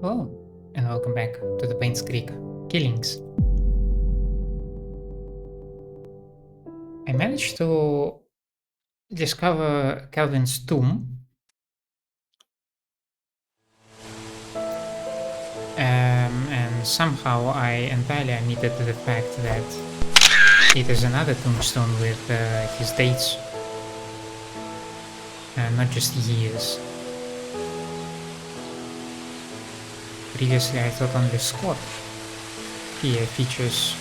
Hello, and welcome back to the Painscreek Killings. I managed to discover Calvin's tomb, and somehow I entirely omitted the fact that it is another tombstone with his dates, and not just years. Previously, I thought only Scott here features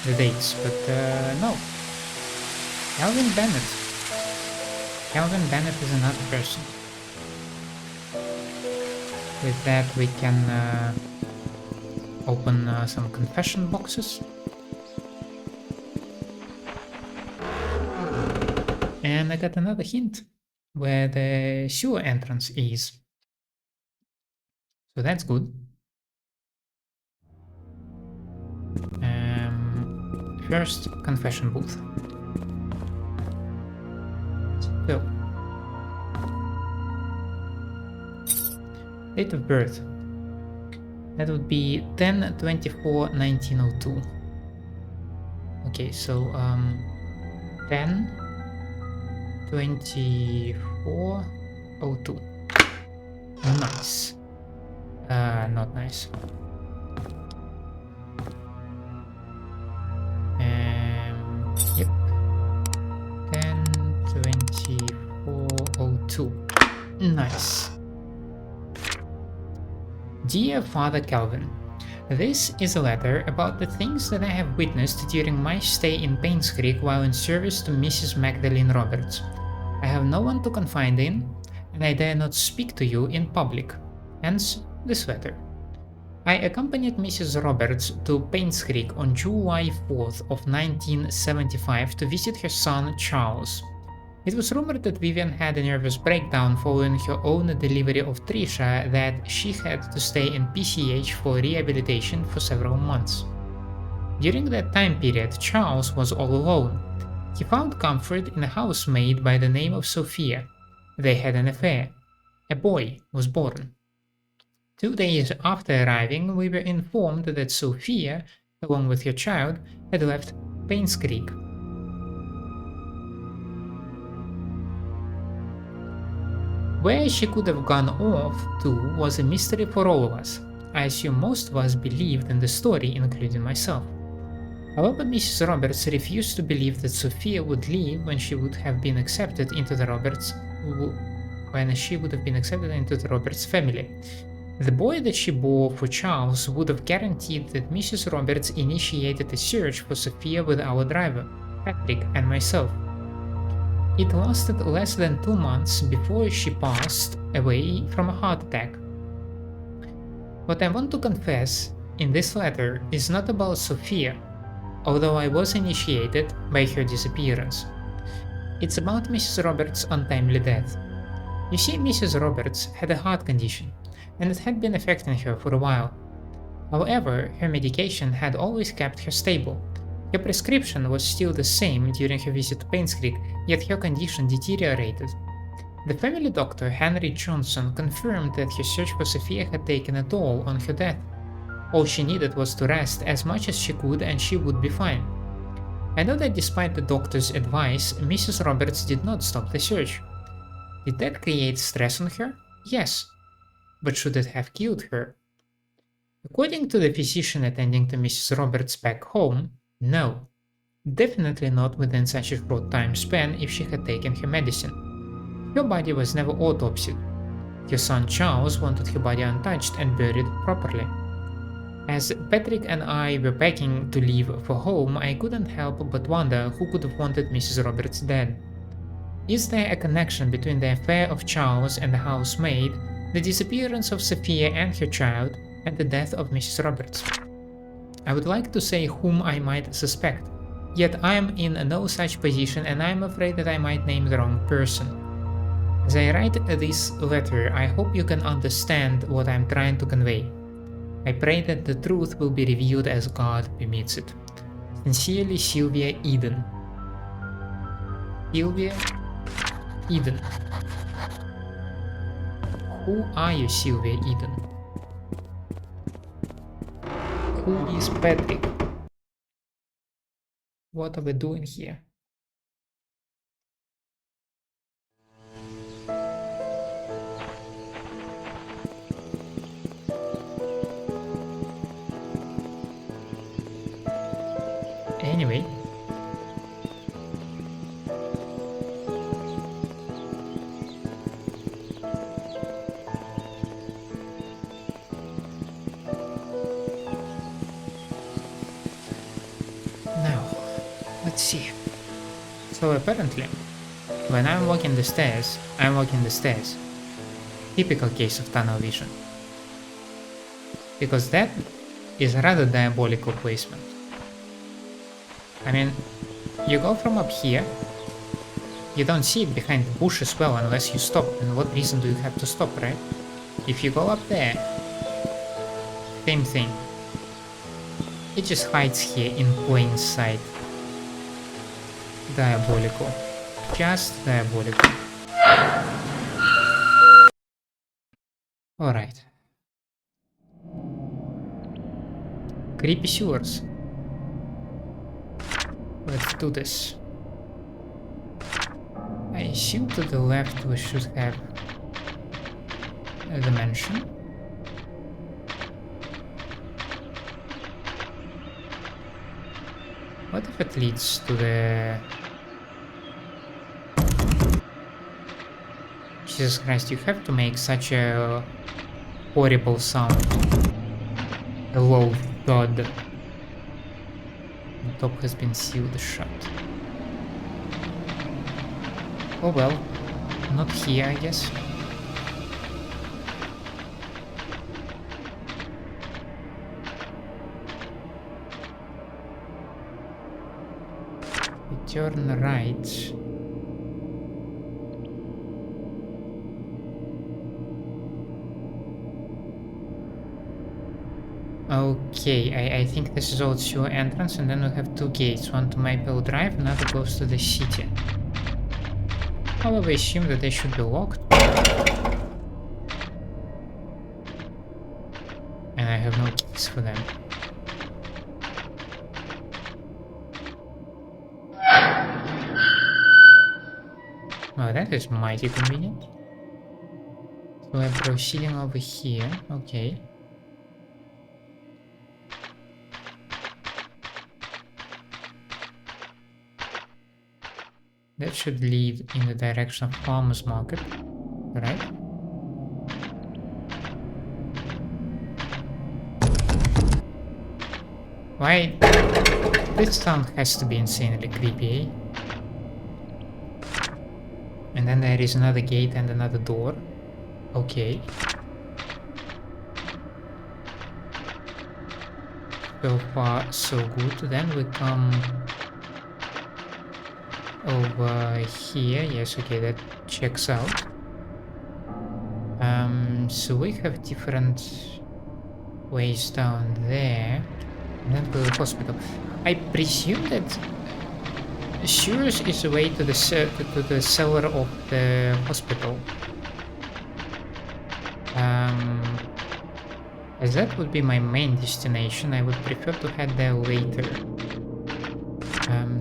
the dates, but no, Calvin Bennett. Calvin Bennett is another person. With that, we can open some confession boxes. And I got another hint where the sewer entrance is. So that's good. First confession booth. So, date of birth. That would be 10/24/1902. Okay, so 10/24/02. Nice. Not nice. Yep. 10/24/02. Nice. Dear Father Calvin, this is a letter about the things that I have witnessed during my stay in Painscreek while in service to Mrs. Magdalene Roberts. I have no one to confide in, and I dare not speak to you in public. Hence, this letter. I accompanied Mrs. Roberts to Painscreek on July 4th of 1975 to visit her son Charles. It was rumored that Vivian had a nervous breakdown following her own delivery of Trisha, that she had to stay in PCH for rehabilitation for several months. During that time period, Charles was all alone. He found comfort in a housemaid by the name of Sofia. They had an affair. A boy was born. 2 days after arriving, we were informed that Sofia, along with her child, had left Painscreek. Where she could have gone off to was a mystery for all of us. I assume most of us believed in the story, including myself. However, Mrs. Roberts refused to believe that Sofia would leave when she would have been accepted into the Roberts family. The boy that she bore for Charles would have guaranteed that Mrs. Roberts initiated a search for Sofia with our driver, Patrick, and myself. It lasted less than 2 months before she passed away from a heart attack. What I want to confess in this letter is not about Sofia, although I was initiated by her disappearance. It's about Mrs. Roberts' untimely death. You see, Mrs. Roberts had a heart condition, and it had been affecting her for a while. However, her medication had always kept her stable. Her prescription was still the same during her visit to Painscreek, yet her condition deteriorated. The family doctor, Henry Johnson, confirmed that her search for Sofia had taken a toll on her death. All she needed was to rest as much as she could and she would be fine. I know that despite the doctor's advice, Mrs. Roberts did not stop the search. Did that create stress on her? Yes. But should it have killed her? According to the physician attending to Mrs. Roberts back home, no. Definitely not within such a short time span if she had taken her medicine. Her body was never autopsied. Her son Charles wanted her body untouched and buried properly. As Patrick and I were packing to leave for home, I couldn't help but wonder who could have wanted Mrs. Roberts dead. Is there a connection between the affair of Charles and the housemaid, the disappearance of Sofia and her child, and the death of Mrs. Roberts? I would like to say whom I might suspect, yet I am in no such position and I am afraid that I might name the wrong person. As I write this letter, I hope you can understand what I am trying to convey. I pray that the truth will be revealed as God permits it. Sincerely, Sylvia Eden. Sylvia Eden. Who are you, Sylvia Eden? Who is Patrick? What are we doing here? Anyway. Now, let's see. So apparently, when I'm walking the stairs, I'm walking the stairs. Typical case of tunnel vision. Because that is rather diabolical placement. I mean, you go from up here, you don't see it behind the bush as well unless you stop, and what reason do you have to stop, right? If you go up there, same thing. It just hides here in plain sight. Diabolical. Just diabolical. Alright. Creepy sewers. Let's do this. I assume to the left we should have the mansion. What if it leads to the... Jesus Christ, you have to make such a horrible sound. A low thud. The top has been sealed shut. Oh well, not here, I guess. We turn right. Okay, I think this is old sewer entrance, and then we have two gates. One to Maple Drive, another goes to the city. However, I assume that they should be locked. And I have no keys for them. Oh, that is mighty convenient. So we're proceeding over here. Okay. That should lead in the direction of Farmer's Market, right? Why? This sound has to be insanely creepy, eh? And then there is another gate and another door. Okay. So far, so good. Then we come over here. Yes, okay, that checks out. So we have different ways down there. And then to the hospital. I presume that sewers is a way to the cellar of the hospital. As that would be my main destination, I would prefer to head there later.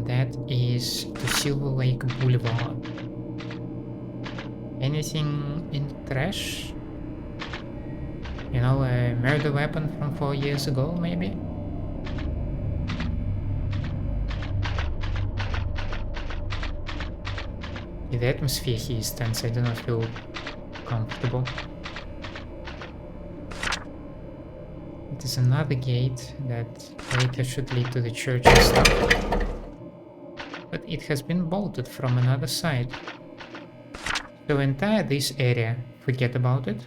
That is to Silver Lake Boulevard. Anything in trash? You know, a murder weapon from 4 years ago, maybe? The atmosphere here is tense, I do not feel comfortable. It is another gate that later should lead to the church and stuff. But it has been bolted from another side. So entire this area, forget about it.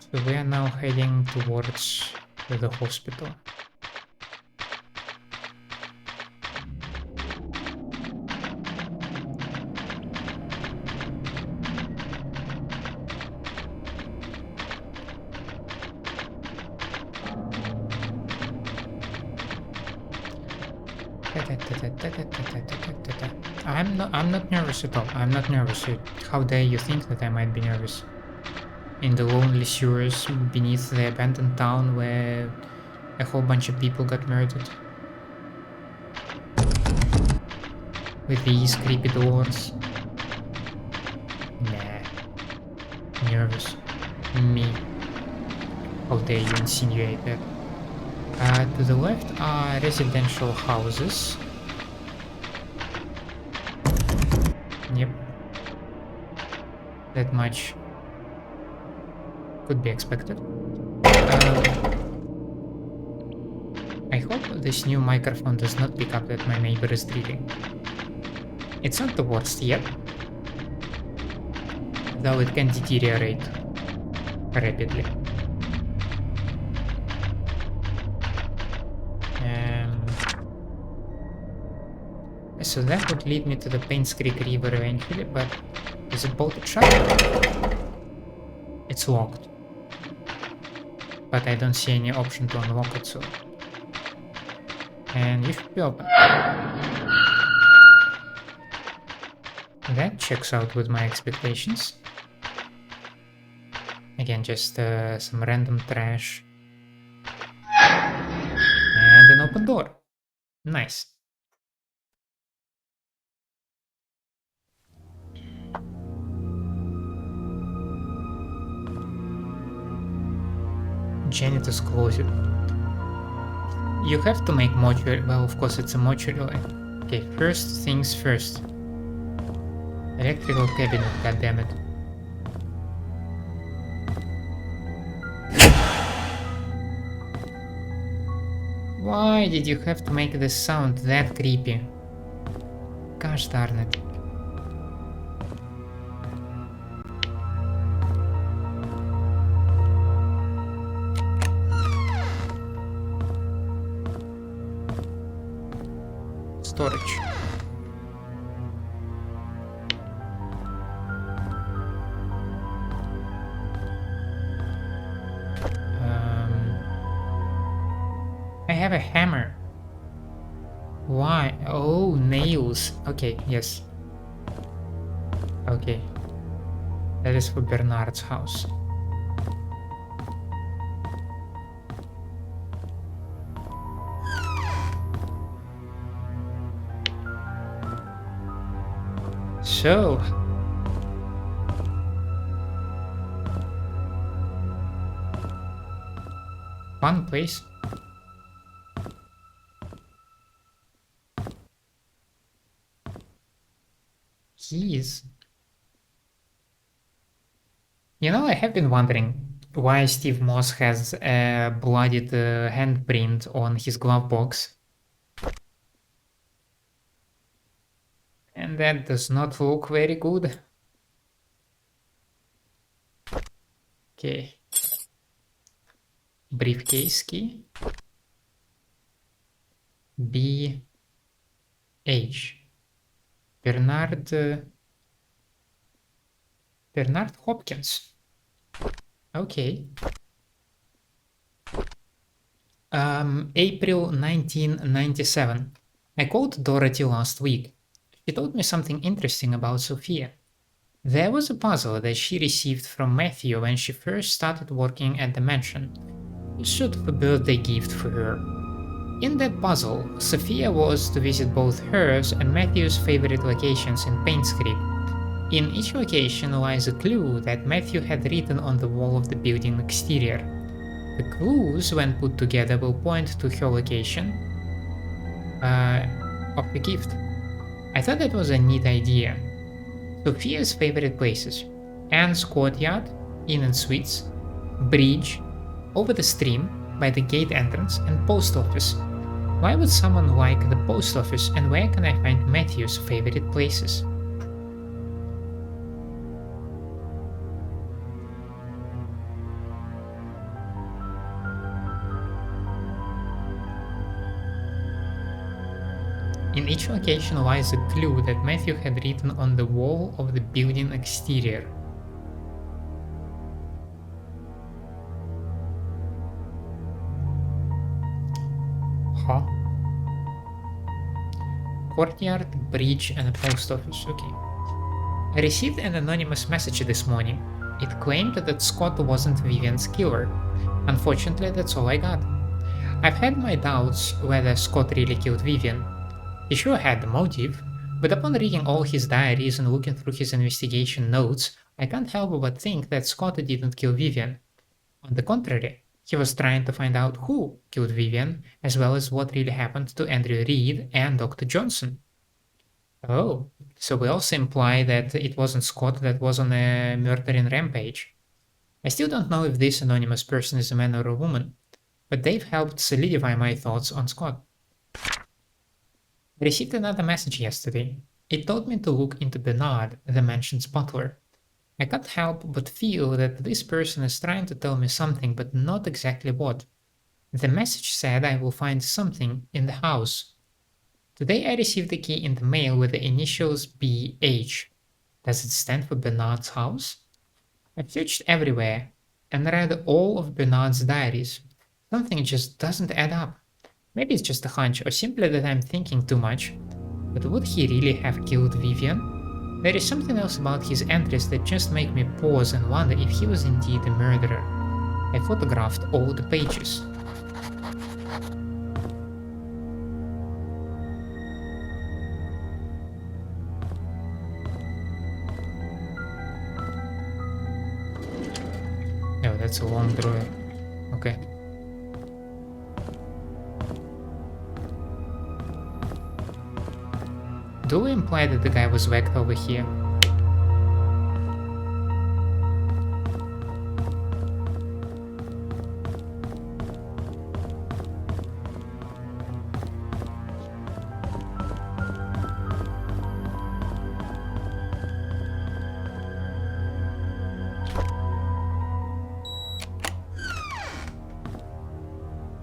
So we are now heading towards the hospital. I'm not nervous at all. I'm not nervous. How dare you think that I might be nervous? in the lonely sewers beneath the abandoned town where a whole bunch of people got murdered. With these creepy doors. Nah. Nervous. Me. How dare you insinuate that? To the left are residential houses. Yep. That much could be expected. I hope this new microphone does not pick up that my neighbor is drilling. It's not the worst yet, though it can deteriorate rapidly. So that would lead me to the Painscreek River eventually, but is it bolted shut? It's locked. But I don't see any option to unlock it, so... And you should be open. That checks out with my expectations. Again, just some random trash. And an open door. Nice. Janitor's closet. You have to make mortuary. Well, of course, it's a mortuary. Okay, first things first. Electrical cabinet, goddammit. Why did you have to make this sound that creepy? Gosh darn it. Storage. I have a hammer. Why? Oh, nails. Okay, yes. Okay. That is for Bernard's house. So, fun place. Keys. You know, I have been wondering why Steve Moss has a bloodied handprint on his glove box. And that does not look very good. Okay. Briefcase key. B. H. Bernard Hopkins. Okay. April 1997. I called Dorothy last week. She told me something interesting about Sofia. There was a puzzle that she received from Matthew when she first started working at the mansion. Sort of a birthday gift for her. In that puzzle, Sofia was to visit both hers and Matthew's favorite locations in Painscreek. In each location lies a clue that Matthew had written on the wall of the building exterior. The clues, when put together, will point to her location of the gift. I thought that was a neat idea. Sofia's favorite places: Anne's courtyard, Inn and Suites, bridge, over the stream, by the gate entrance, and post office. Why would someone like the post office, and where can I find Matthew's favorite places? In each location lies a clue that Matthew had written on the wall of the building exterior. Huh? Courtyard, bridge, and a post office. Okay. I received an anonymous message this morning. It claimed that Scott wasn't Vivian's killer. Unfortunately, that's all I got. I've had my doubts whether Scott really killed Vivian. He sure had the motive, but upon reading all his diaries and looking through his investigation notes, I can't help but think that Scott didn't kill Vivian. On the contrary, he was trying to find out who killed Vivian, as well as what really happened to Andrew Reed and Dr. Johnson. Oh, so we also imply that it wasn't Scott that was on a murdering rampage. I still don't know if this anonymous person is a man or a woman, but they've helped solidify my thoughts on Scott. I received another message yesterday. It told me to look into Bernard, the mansion's butler. I can't help but feel that this person is trying to tell me something, but not exactly what. The message said I will find something in the house. Today I received a key in the mail with the initials BH. Does it stand for Bernard's house? I've searched everywhere and read all of Bernard's diaries. Something just doesn't add up. Maybe it's just a hunch, or simply that I'm thinking too much. But would he really have killed Vivian? There is something else about his entries that just make me pause and wonder if he was indeed a murderer. I photographed all the pages. Oh, that's a long drawing. Okay. Do we imply that the guy was whacked over here?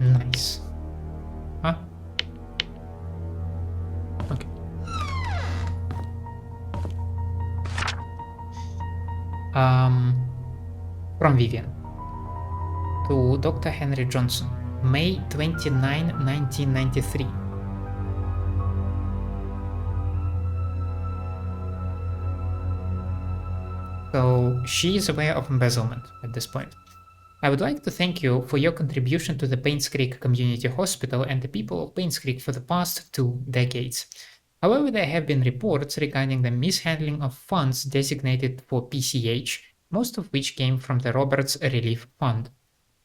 Nice. Huh? Okay. From Vivian to Dr. Henry Johnson, May 29, 1993. So she is aware of embezzlement at this point. I would like to thank you for your contribution to the Painscreek Community Hospital and the people of Painscreek for the past 2 decades. However, there have been reports regarding the mishandling of funds designated for PCH, most of which came from the Roberts Relief Fund.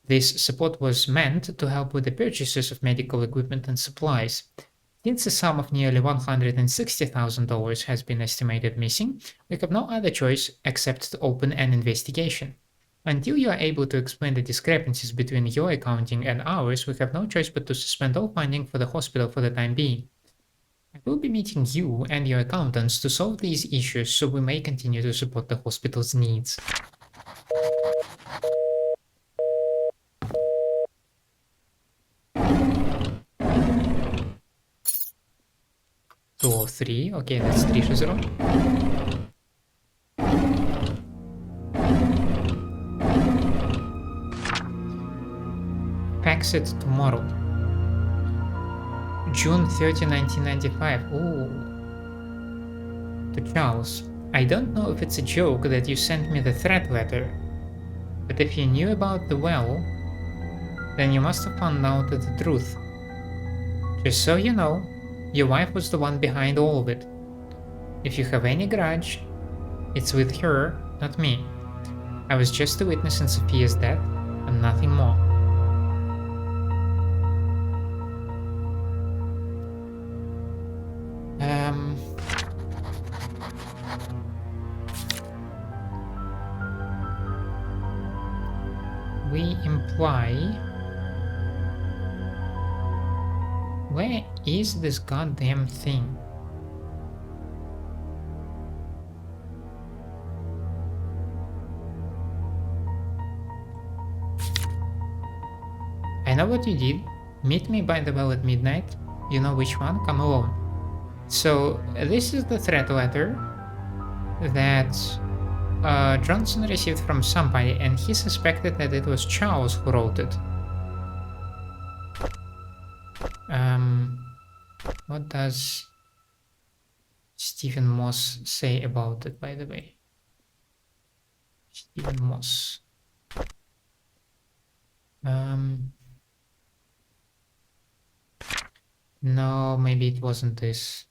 This support was meant to help with the purchases of medical equipment and supplies. Since a sum of nearly $160,000 has been estimated missing, we have no other choice except to open an investigation. Until you are able to explain the discrepancies between your accounting and ours, we have no choice but to suspend all funding for the hospital for the time being. I will be meeting you and your accountants to solve these issues so we may continue to support the hospital's needs. Two or three, okay, that's Trisha's room. Fax it tomorrow. June 30, 1995. Ooh. To Charles. I don't know if it's a joke that you sent me the threat letter, but if you knew about the well, then you must have found out the truth. Just so you know, your wife was the one behind all of it. If you have any grudge, it's with her, not me. I was just a witness in Sofia's death, and nothing more. We imply... Where is this goddamn thing? I know what you did. Meet me by the well at midnight. You know which one? Come alone. So this is the threat letter that Johnson received from somebody, and he suspected that it was Charles who wrote it. What does Stephen Moss say about it, by the way? Stephen Moss. No, maybe it wasn't this.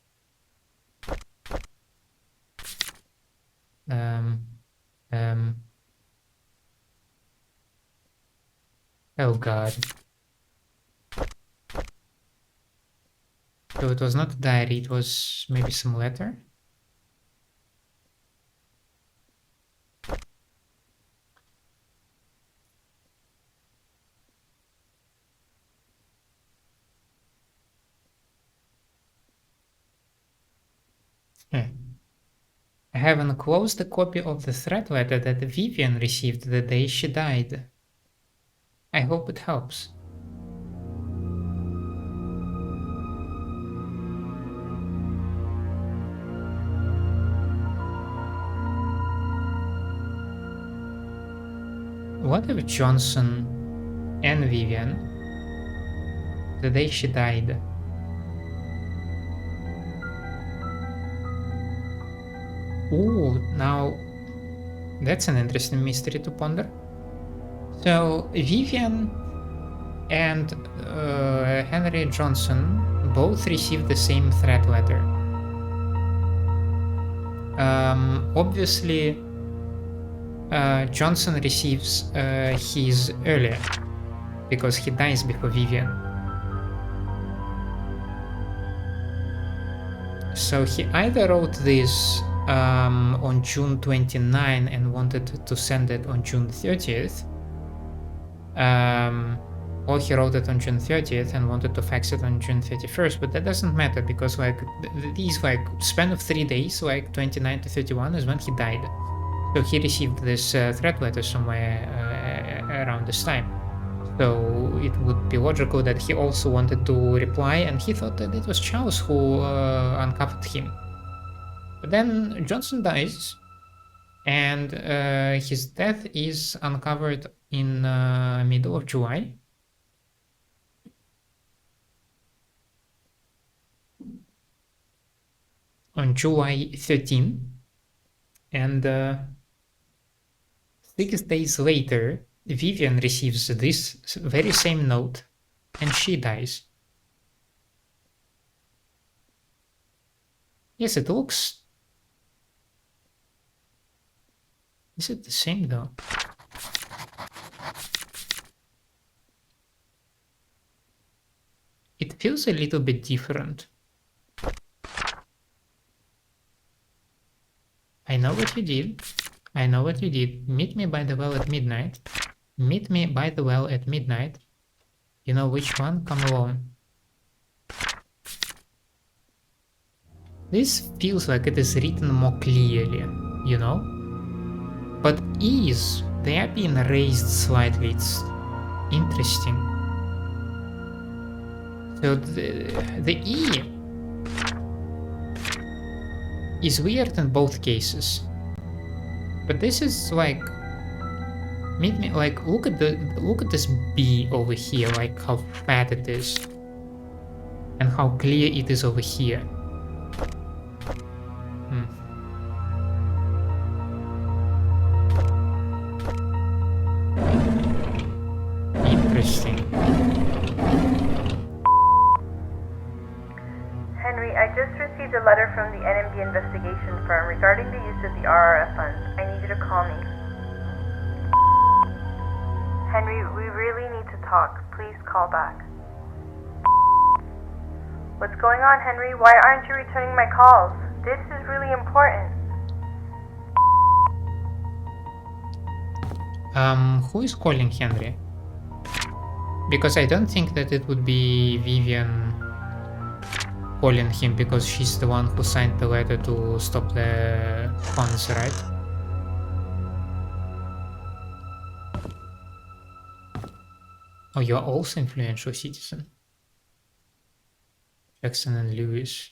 Oh god. So it was not a diary, it was maybe some letter? Yeah. I have enclosed a copy of the threat letter that Vivian received the day she died. I hope it helps. What if Johnson and Vivian, the day she died? Ooh, now that's an interesting mystery to ponder. So Vivian and Henry Johnson both received the same threat letter. Obviously, Johnson receives his earlier because he dies before Vivian. So he either wrote this on June 29 and wanted to send it on June 30th, or he wrote it on June 30th and wanted to fax it on June 31st, but that doesn't matter because like these like span of 3 days, like 29 to 31 is when he died. So he received this threat letter somewhere around this time. So it would be logical that he also wanted to reply, and he thought that it was Charles who uncovered him. But then Johnson dies, and his death is uncovered in middle of July. On July 13, and 6 days later, Vivian receives this very same note, and she dies. Yes, it looks... Is it the same though? It feels a little bit different. I know what you did. I know what you did. Meet me by the well at midnight. Meet me by the well at midnight. You know which one? Come along. This feels like it is written more clearly, you know? But E's, they are being raised slightly. It's interesting. So the E is weird in both cases. But this is like... Meet me, like, look at this B over here, like how fat it is. And how clear it is over here. Interesting. Henry, I just received a letter from the NMB investigation firm regarding the use of the RRF funds. I need you to call me. Henry, we really need to talk. Please call back. What's going on, Henry? Why aren't you returning my calls? This is really important. Who is calling Henry? Because I don't think that it would be Vivian calling him, because she's the one who signed the letter to stop the funds, right? Oh, you're also influential citizen. Jackson and Lewis.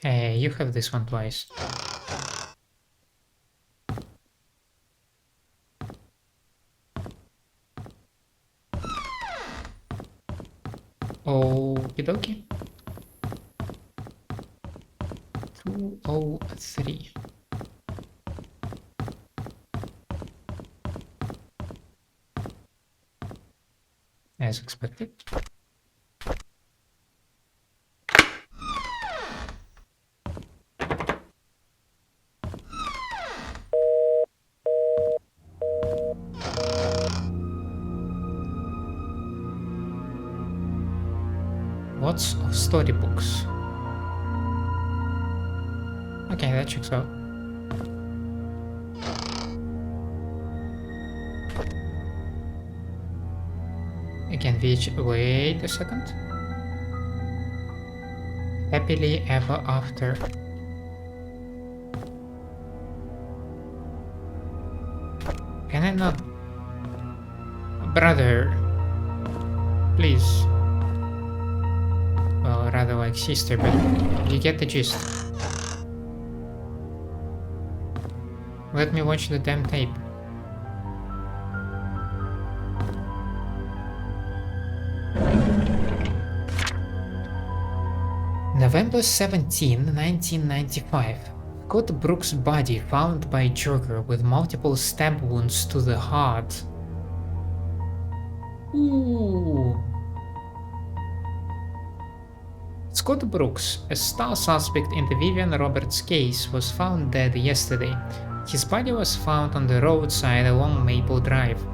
Hey, you have this one twice. Okie dokie. 203. As expected. Lots of storybooks. Okay, that checks out. Again, wait a second. Happily ever after. Can I not? Brother, please. Well, rather like sister, but you get the gist. Let me watch the damn tape. November 17, 1995. Scott Brooks' body found by Jogger with multiple stab wounds to the heart. Ooh. Scott Brooks, a star suspect in the Vivian Roberts case, was found dead yesterday. His body was found on the roadside along Maple Drive.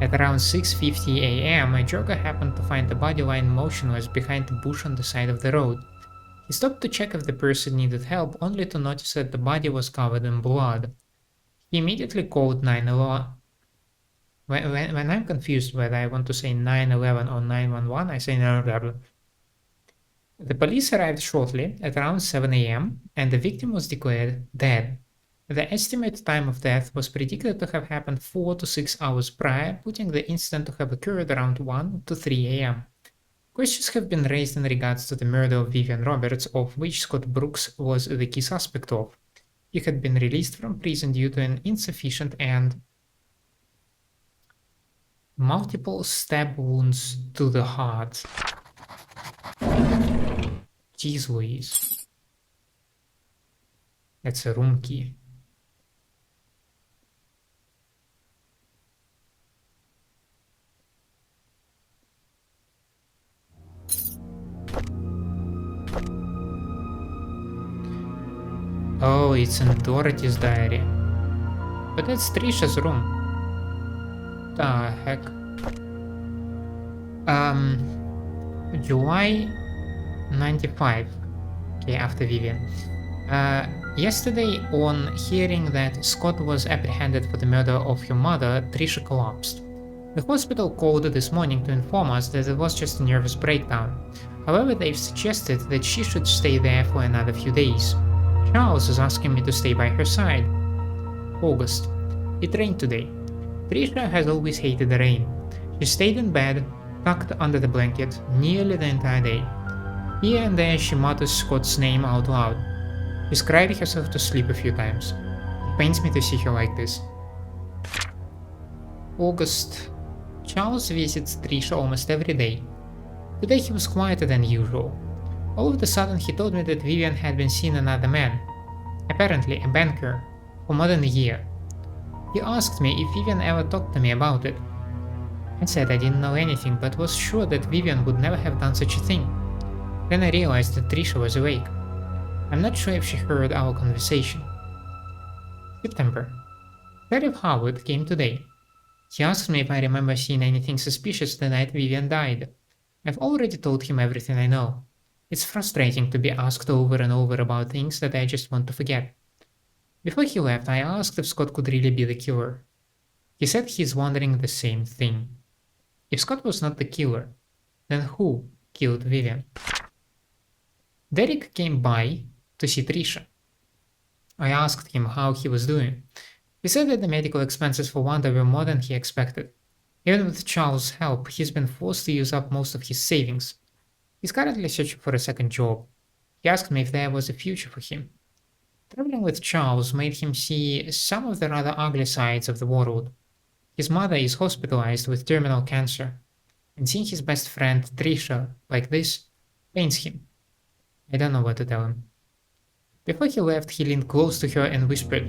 At around 6:50 a.m., a jogger happened to find the body lying motionless behind a bush on the side of the road. He stopped to check if the person needed help, only to notice that the body was covered in blood. He immediately called 911. When I'm confused whether I want to say 911 or 911, I say 911. The police arrived shortly, at around 7 a.m., and the victim was declared dead. The estimated time of death was predicted to have happened 4 to 6 hours prior, putting the incident to have occurred around 1 to 3 a.m. Questions have been raised in regards to the murder of Vivian Roberts, of which Scott Brooks was the key suspect of. He had been released from prison due to an insufficient and multiple stab wounds to the heart. Jeez Louise. That's a room key. Oh, it's in Dorothy's diary. But that's Trisha's room. The heck? July 95. Okay, after Vivian. Yesterday, on hearing that Scott was apprehended for the murder of your mother, Trisha collapsed. The hospital called this morning to inform us that it was just a nervous breakdown. However, they've suggested that she should stay there for another few days. Charles is asking me to stay by her side. August. It rained today. Trisha has always hated the rain. She stayed in bed, tucked under the blanket, nearly the entire day. Here and there she mutters Scott's name out loud. She's cried herself to sleep a few times. It pains me to see her like this. August. Charles visits Trisha almost every day. Today he was quieter than usual. All of a sudden he told me that Vivian had been seeing another man, apparently a banker, for more than a year. He asked me if Vivian ever talked to me about it. I said I didn't know anything, but was sure that Vivian would never have done such a thing. Then I realized that Trisha was awake. I'm not sure if she heard our conversation. September. Sheriff Howard came today. He asked me if I remember seeing anything suspicious the night Vivian died. I've already told him everything I know. It's frustrating to be asked over and over about things that I just want to forget. Before he left, I asked if Scott could really be the killer. He said he's wondering the same thing. If Scott was not the killer, then who killed Vivian? Derek came by to see Trisha. I asked him how he was doing. He said that the medical expenses for Wanda were more than he expected. Even with Charles' help, he's been forced to use up most of his savings. He's currently searching for a second job. He asked me if there was a future for him. Traveling with Charles made him see some of the rather ugly sides of the world. His mother is hospitalized with terminal cancer. and seeing his best friend Trisha like this pains him. I don't know what to tell him. Before he left, he leaned close to her and whispered,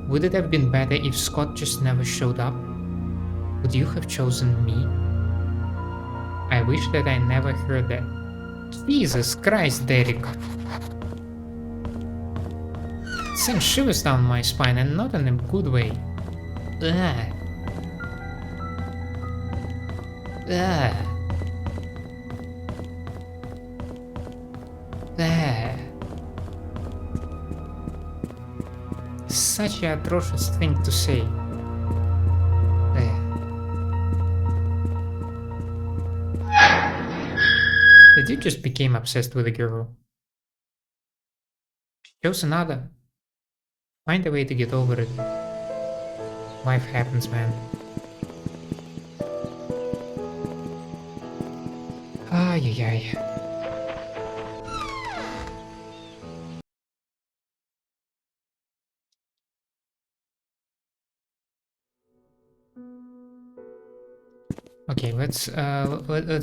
"Would it have been better if Scott just never showed up? Would you have chosen me?" I wish that I never heard that. Jesus Christ, Derek. It sent shivers down my spine, and not in a good way. Ugh. Ugh. Ugh. Such an atrocious thing to say. The dude just became obsessed with the girl. Chose another. Find a way to get over it. Life happens, man. Ay, ay, ay. Okay, let's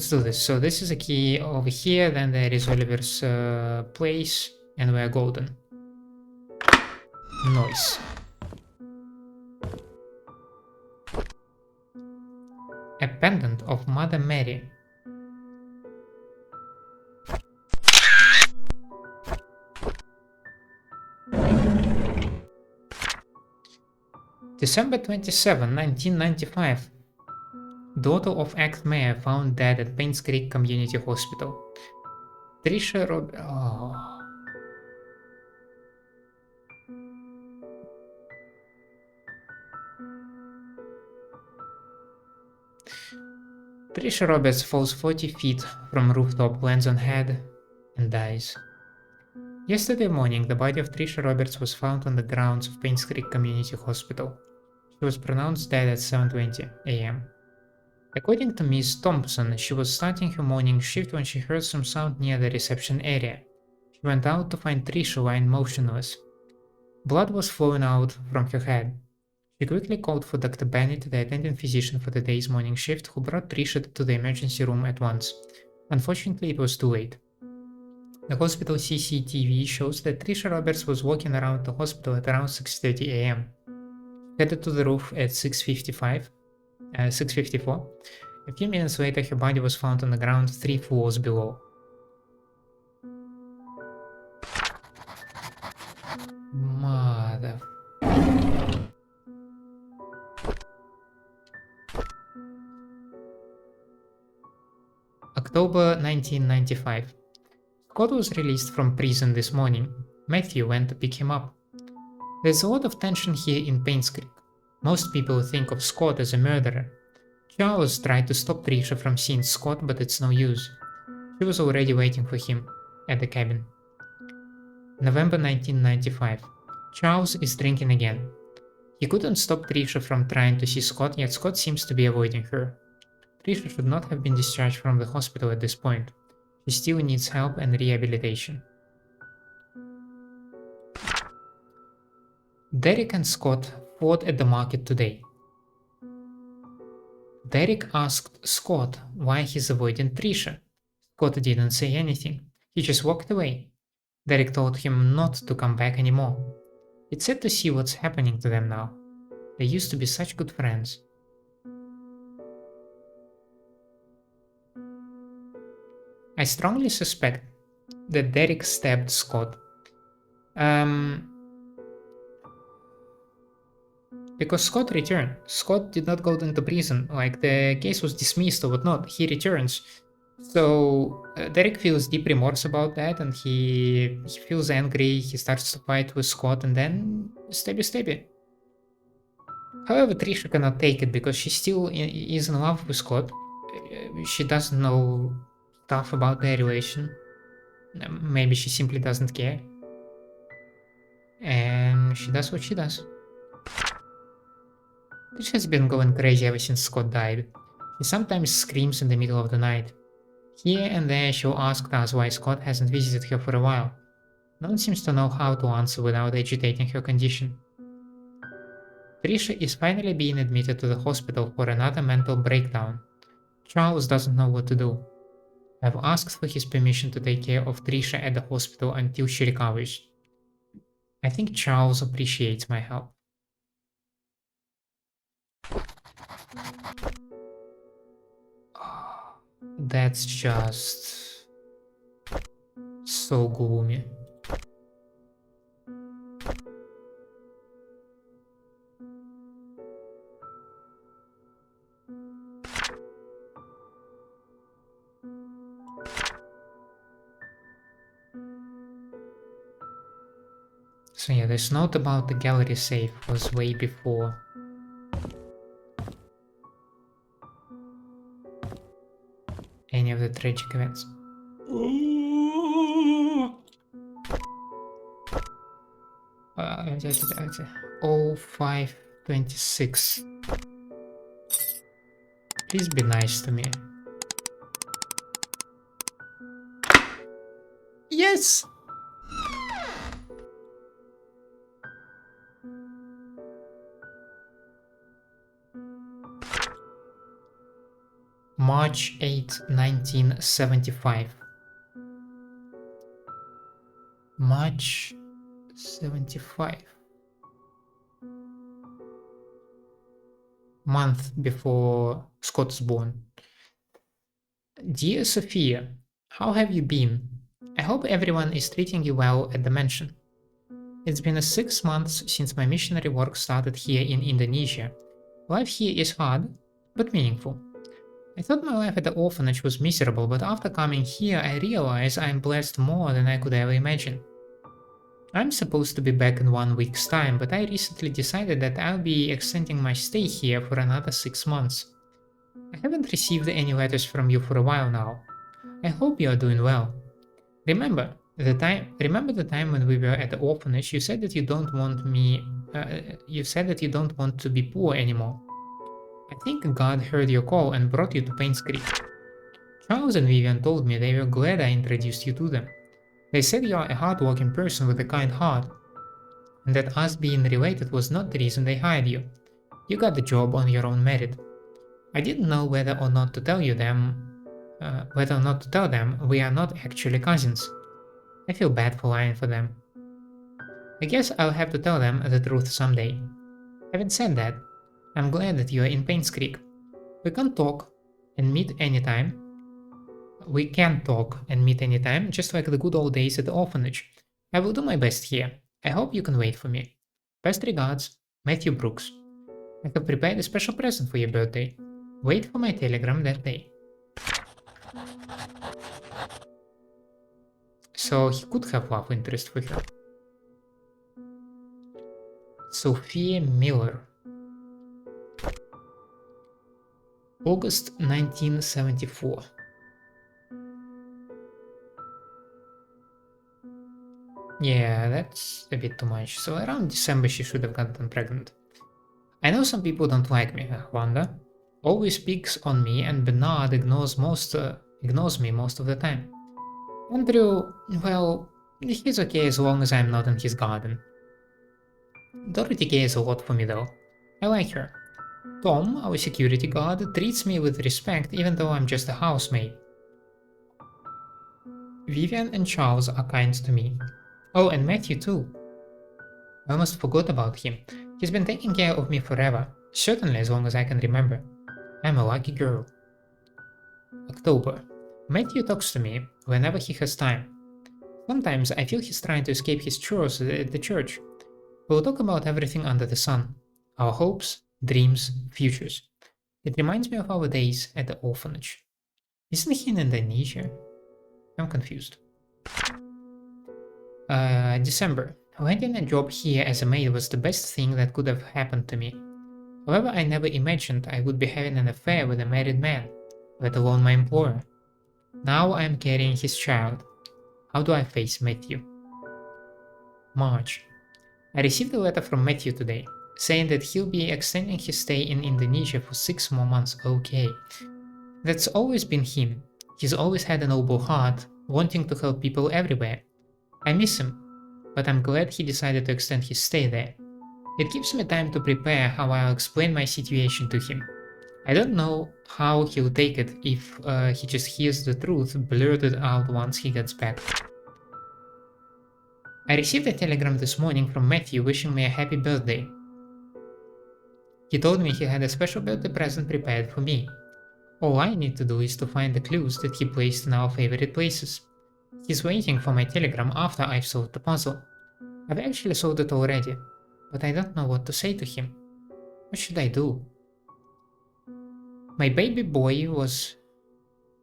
do this. So this is a key over here, then there is Oliver's place, and we're golden. Noise. A pendant of Mother Mary. December 27, 1995. Daughter of ex-mayor found dead at Painscreek Community Hospital. Trisha Rob... Oh. Trisha Roberts falls 40 feet from rooftop, lands on head, and dies. Yesterday morning, the body of Trisha Roberts was found on the grounds of Painscreek Community Hospital. She was pronounced dead at 7:20 a.m. According to Miss Thompson, she was starting her morning shift when she heard some sound near the reception area. She went out to find Trisha lying motionless. Blood was flowing out from her head. She quickly called for Dr. Bennett, the attending physician for the day's morning shift, who brought Trisha to the emergency room at once. Unfortunately, it was too late. The hospital CCTV shows that Trisha Roberts was walking around the hospital at around 6:30 a.m. Headed to the roof at 6:54. A few minutes later, her body was found on the ground 3 floors below. Mother. October 1995. Scott was released from prison this morning. Matthew went to pick him up. There's a lot of tension here in Painscreek. Most people think of Scott as a murderer. Charles tried to stop Trisha from seeing Scott, but it's no use. She was already waiting for him at the cabin. November 1995. Charles is drinking again. He couldn't stop Trisha from trying to see Scott, yet Scott seems to be avoiding her. Trisha should not have been discharged from the hospital at this point. She still needs help and rehabilitation. Derek and Scott fought at the market today. Derek asked Scott why he's avoiding Trisha. Scott didn't say anything. He just walked away. Derek told him not to come back anymore. It's sad to see what's happening to them now. They used to be such good friends. I strongly suspect that Derek stabbed Scott. Because Scott returned. Scott did not go into prison, like the case was dismissed or whatnot. He returns. So Derek feels deep remorse about that, and he feels angry. He starts to fight with Scott, and then stabby. However, Trisha cannot take it because she still is in love with Scott. She doesn't know stuff about their relation. Maybe she simply doesn't care. And she does what she does. Trisha has been going crazy ever since Scott died. She sometimes screams in the middle of the night. Here and there she'll ask us why Scott hasn't visited her for a while. No one seems to know how to answer without agitating her condition. Trisha is finally being admitted to the hospital for another mental breakdown. Charles doesn't know what to do. I've asked for his permission to take care of Trisha at the hospital until she recovers. I think Charles appreciates my help. That's just so gloomy. So yeah, this note about the gallery safe was way before any of the tragic events. 0526. Please be nice to me. Yes! March 8, 1975. March 75. Month before Scott is born. Dear Sofia, how have you been? I hope everyone is treating you well at the mansion. It's been 6 months since my missionary work started here in Indonesia. Life here is hard, but meaningful. I thought my life at the orphanage was miserable, but after coming here I realize I'm blessed more than I could ever imagine. I'm supposed to be back in 1 week's time, but I recently decided that I'll be extending my stay here for another 6 months. I haven't received any letters from you for a while now. I hope you are doing well. Remember the time when we were at the orphanage, you said that you don't want to be poor anymore. I think God heard your call and brought you to Painscreek. Charles and Vivian told me they were glad I introduced you to them. They said you are a hardworking person with a kind heart, and that us being related was not the reason they hired you. You got the job on your own merit. I didn't know whether or not to tell them we are not actually cousins. I feel bad for lying for them. I guess I'll have to tell them the truth someday. Having said that, I'm glad that you are in Painscreek. We can talk and meet anytime. Just like the good old days at the orphanage. I will do my best here. I hope you can wait for me. Best regards, Matthew Brooks. I have prepared a special present for your birthday. Wait for my telegram that day. So he could have love interest for her. Sofia Miller. August 1974. Yeah, that's a bit too much. So around December she should have gotten pregnant. I know some people don't like me, Wanda. Always picks on me, and Bernard ignores me most of the time. Andrew, well, he's okay as long as I'm not in his garden. Dorothy cares a lot for me though. I like her. Tom, our security guard, treats me with respect even though I'm just a housemaid. Vivian and Charles are kind to me. Oh, and Matthew too. I almost forgot about him. He's been taking care of me forever, certainly as long as I can remember. I'm a lucky girl. October. Matthew talks to me whenever he has time. Sometimes I feel he's trying to escape his chores at the church. We'll talk about everything under the sun. Our hopes, dreams, futures. It reminds me of our days at the orphanage. Isn't he in Indonesia? I'm confused. December. Landing a job here as a maid was the best thing that could have happened to me. However, I never imagined I would be having an affair with a married man, let alone my employer. Now I am carrying his child. How do I face Matthew? March. I received a letter from Matthew today, saying that he'll be extending his stay in Indonesia for 6 more months. Okay. That's always been him. He's always had a noble heart, wanting to help people everywhere. I miss him, but I'm glad he decided to extend his stay there. It gives me time to prepare how I'll explain my situation to him. I don't know how he'll take it if he just hears the truth blurted out once he gets back. I received a telegram this morning from Matthew wishing me a happy birthday. He told me he had a special birthday present prepared for me. All I need to do is to find the clues that he placed in our favorite places. He's waiting for my telegram after I've solved the puzzle. I've actually solved it already, but I don't know what to say to him. What should I do? My baby boy was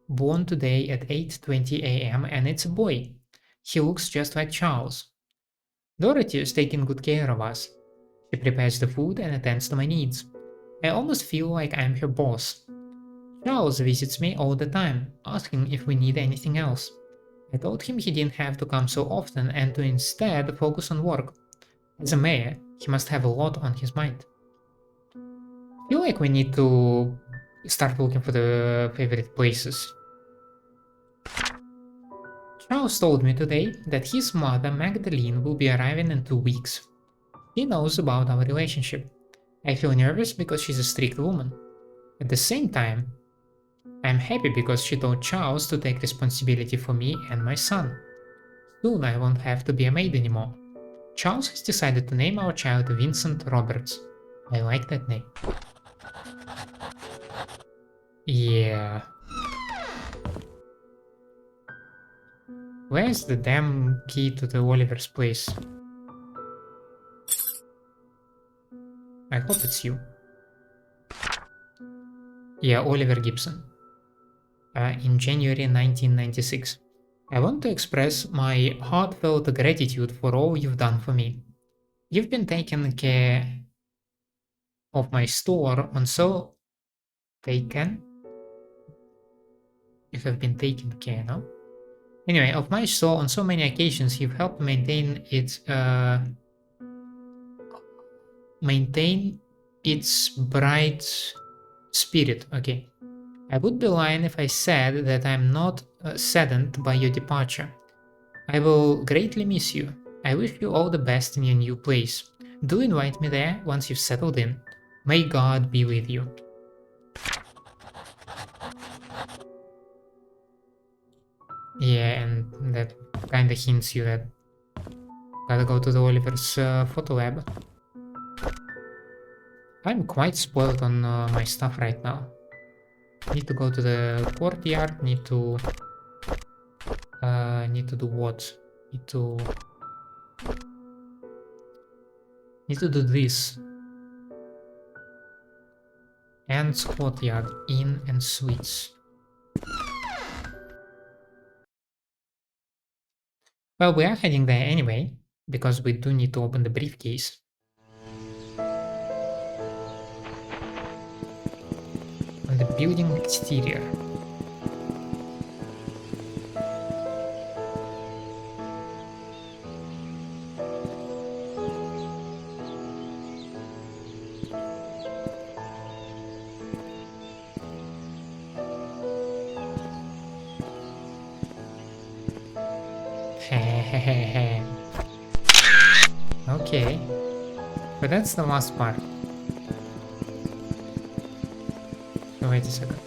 born today at 8:20 a.m. and it's a boy. He looks just like Charles. Dorothy is taking good care of us. She prepares the food and attends to my needs. I almost feel like I'm her boss. Charles visits me all the time, asking if we need anything else. I told him he didn't have to come so often and to instead focus on work. As a mayor, he must have a lot on his mind. I feel like we need to start looking for the favorite places. Charles told me today that his mother, Magdalene, will be arriving in 2 weeks. He knows about our relationship. I feel nervous because she's a strict woman. At the same time, I'm happy because she told Charles to take responsibility for me and my son. Soon I won't have to be a maid anymore. Charles has decided to name our child Vincent Roberts. I like that name. Yeah. Where's the damn key to the Oliver's place? I hope it's you. Yeah, Oliver Gibson. In January 1996. I want to express my heartfelt gratitude for all you've done for me. You've been taking care of my store on so taken. You have been taking care, no? Anyway, of my store on so many occasions, you've helped maintain its bright spirit. Okay. I would be lying if I said that I'm not saddened by your departure. I will greatly miss you. I wish you all the best in your new place. Do invite me there once you've settled in. May God be with you. Yeah, and that kinda hints you that gotta go to the Oliver's photo lab. I'm quite spoiled on my stuff right now. Need to go to the courtyard, need to do what? Need to do this. And courtyard, inn and suites. Well, we are heading there anyway, because we do need to open the briefcase. On the building exterior. Okay, but that's the last part. Oh, wait a second.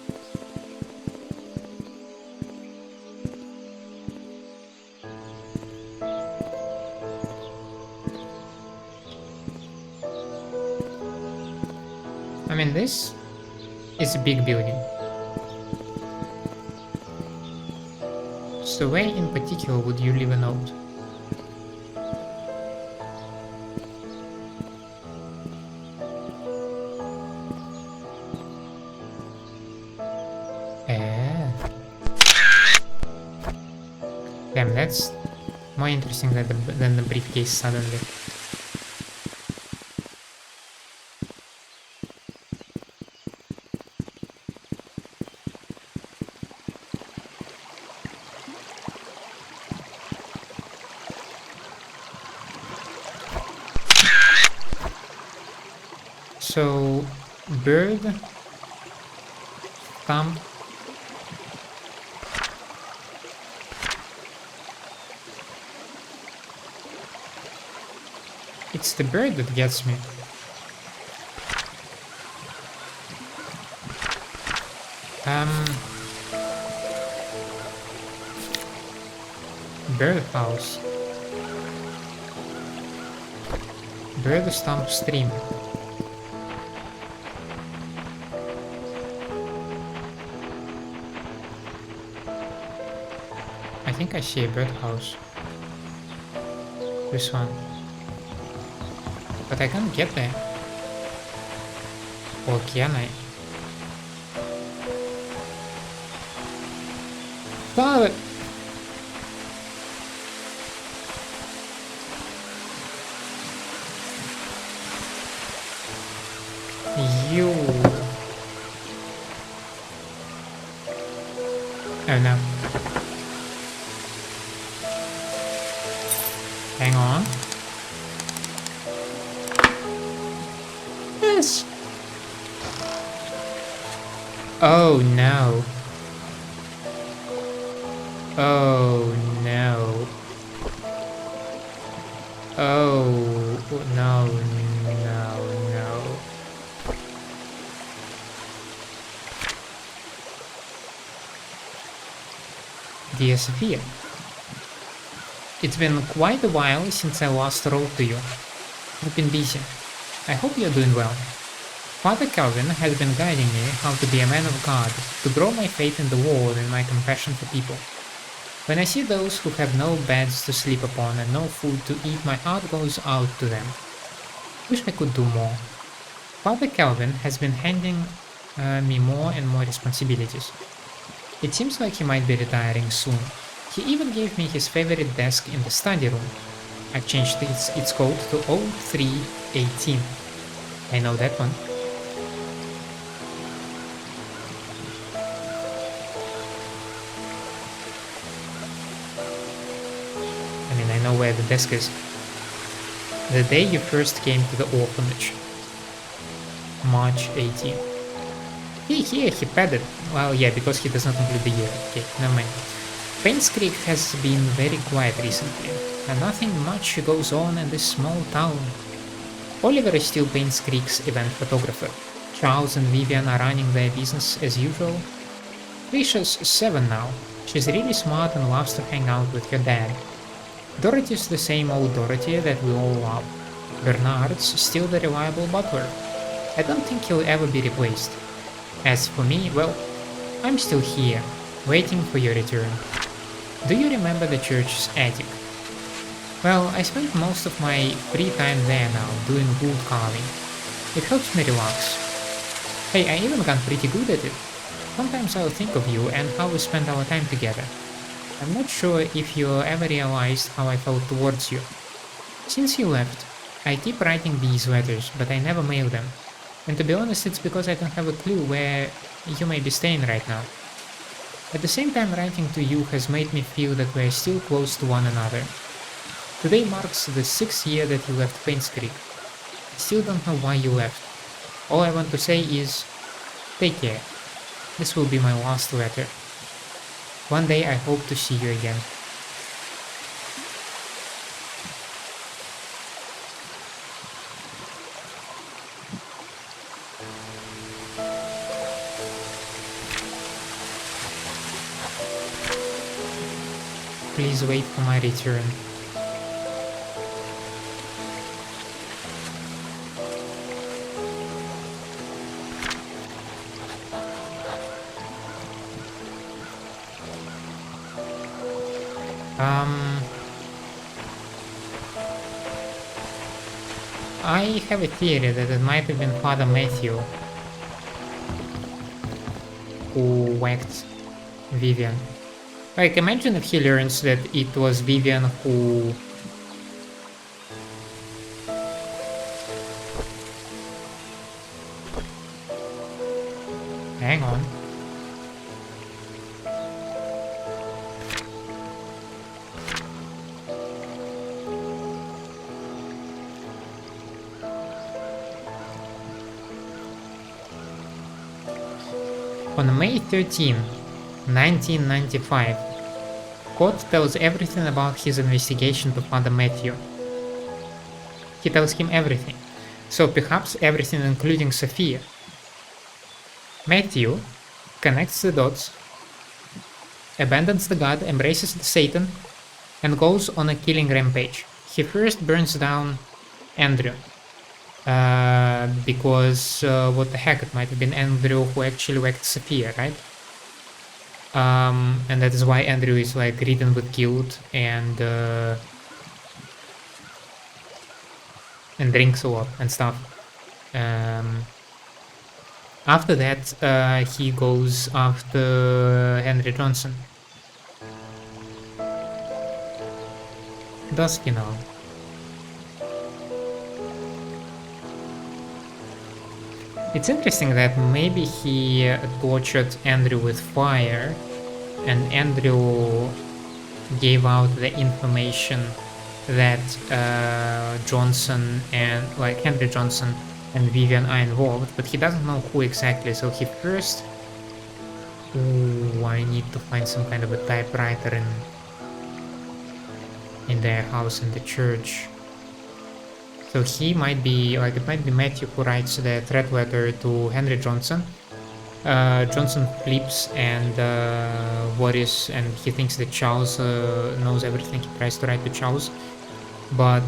I mean, this is a big building. So where in particular would you leave a note? Damn, that's more interesting than the briefcase suddenly. So, bird, Stump, it's the bird that gets me. Um, Birdhouse. Bird Stump stream. I think I see a birdhouse. This one. But I can't get there. Or can I? Stop it! You. Oh no. Hang on. Yes. Oh no. Oh no. Oh no, no, no. Dear Sophia, it's been quite a while since I last wrote to you. I've been busy. I hope you're doing well. Father Calvin has been guiding me how to be a man of God, to grow my faith in the Lord and my compassion for people. When I see those who have no beds to sleep upon and no food to eat, my heart goes out to them. Wish I could do more. Father Calvin has been handing me more and more responsibilities. It seems like he might be retiring soon. He even gave me his favorite desk in the study room. I've changed its code to 0318. I know that one. I know where the desk is. The day you first came to the orphanage. March 18. Here, he padded. Well, yeah, because he does not include the year. Okay, never mind. Painscreek has been very quiet recently, and nothing much goes on in this small town. Oliver is still Painscreek's event photographer. Charles and Vivian are running their business as usual. Trisha's 7 now. She's really smart and loves to hang out with her dad. Dorothy's the same old Dorothy that we all love. Bernard's still the reliable butler. I don't think he'll ever be replaced. As for me, well, I'm still here, waiting for your return. Do you remember the church's attic? Well, I spend most of my free time there now, doing wood carving. It helps me relax. Hey, I even got pretty good at it. Sometimes I'll think of you and how we spend our time together. I'm not sure if you ever realized how I felt towards you. Since you left, I keep writing these letters, but I never mail them. And to be honest, it's because I don't have a clue where you may be staying right now. At the same time, writing to you has made me feel that we're still close to one another. Today marks the 6th year that you left Painscreek. I still don't know why you left. All I want to say is, take care. This will be my last letter. One day I hope to see you again. Please wait for my return. I have a theory that it might have been Father Matthew who whacked Vivian. Like, imagine if he learns that it was Vivian who... Hang on. On May 13, 1995, Scott tells everything about his investigation to Father Matthew. He tells him everything, so perhaps everything including Sofia. Matthew connects the dots, abandons the god, embraces the Satan, and goes on a killing rampage. He first burns down Andrew. Because what the heck, it might have been Andrew who actually whacked Sofia, right? And that is why Andrew is like ridden with guilt and drinks a lot and stuff. After that, he goes after Henry Johnson. Does he now? It's interesting that maybe he tortured Andrew with fire, and Andrew gave out the information that Johnson and like Henry Johnson and Vivian are involved, but he doesn't know who exactly. So he first, I need to find some kind of a typewriter in their house in the church. So he might be like, it might be Matthew who writes the threat letter to Henry Johnson. Johnson flips and worries, and he thinks that Charles knows everything. He tries to write to Charles, but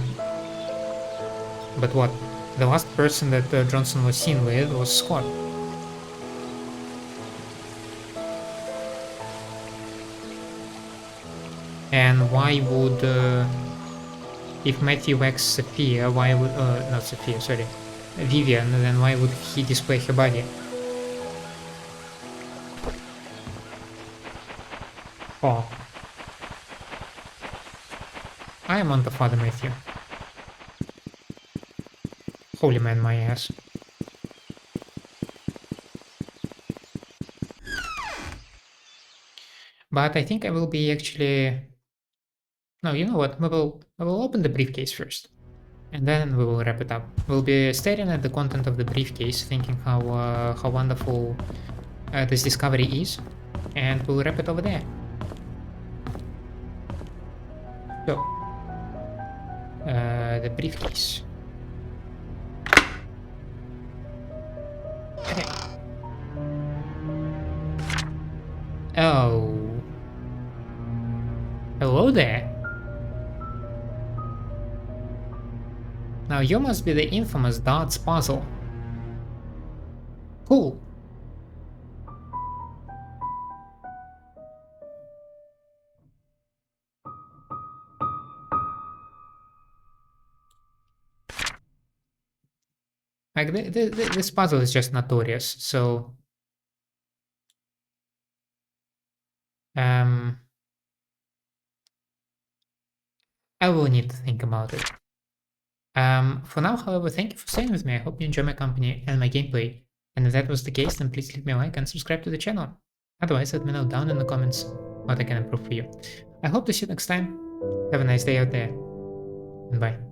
what? The last person that Johnson was seen with was Scott. And why would if Matthew whacks Sophia, why would not Sophia, sorry, Vivian, then why would he display her body? Oh. I am on the Father Matthew. Holy man, my ass. But I think I will be actually... No, you know what? I will open the briefcase first, and then we will wrap it up. We'll be staring at the content of the briefcase, thinking how wonderful this discovery is, and we'll wrap it over there. So, the briefcase. Okay. Oh. Hello there. Now you must be the infamous Darts puzzle. Cool. Like, this puzzle is just notorious, so... I will need to think about it. For now, however, thank you for staying with me. I hope you enjoy my company and my gameplay. And if that was the case, then please leave me a like and subscribe to the channel. Otherwise, let me know down in the comments what I can improve for you. I hope to see you next time. Have a nice day out there, and bye.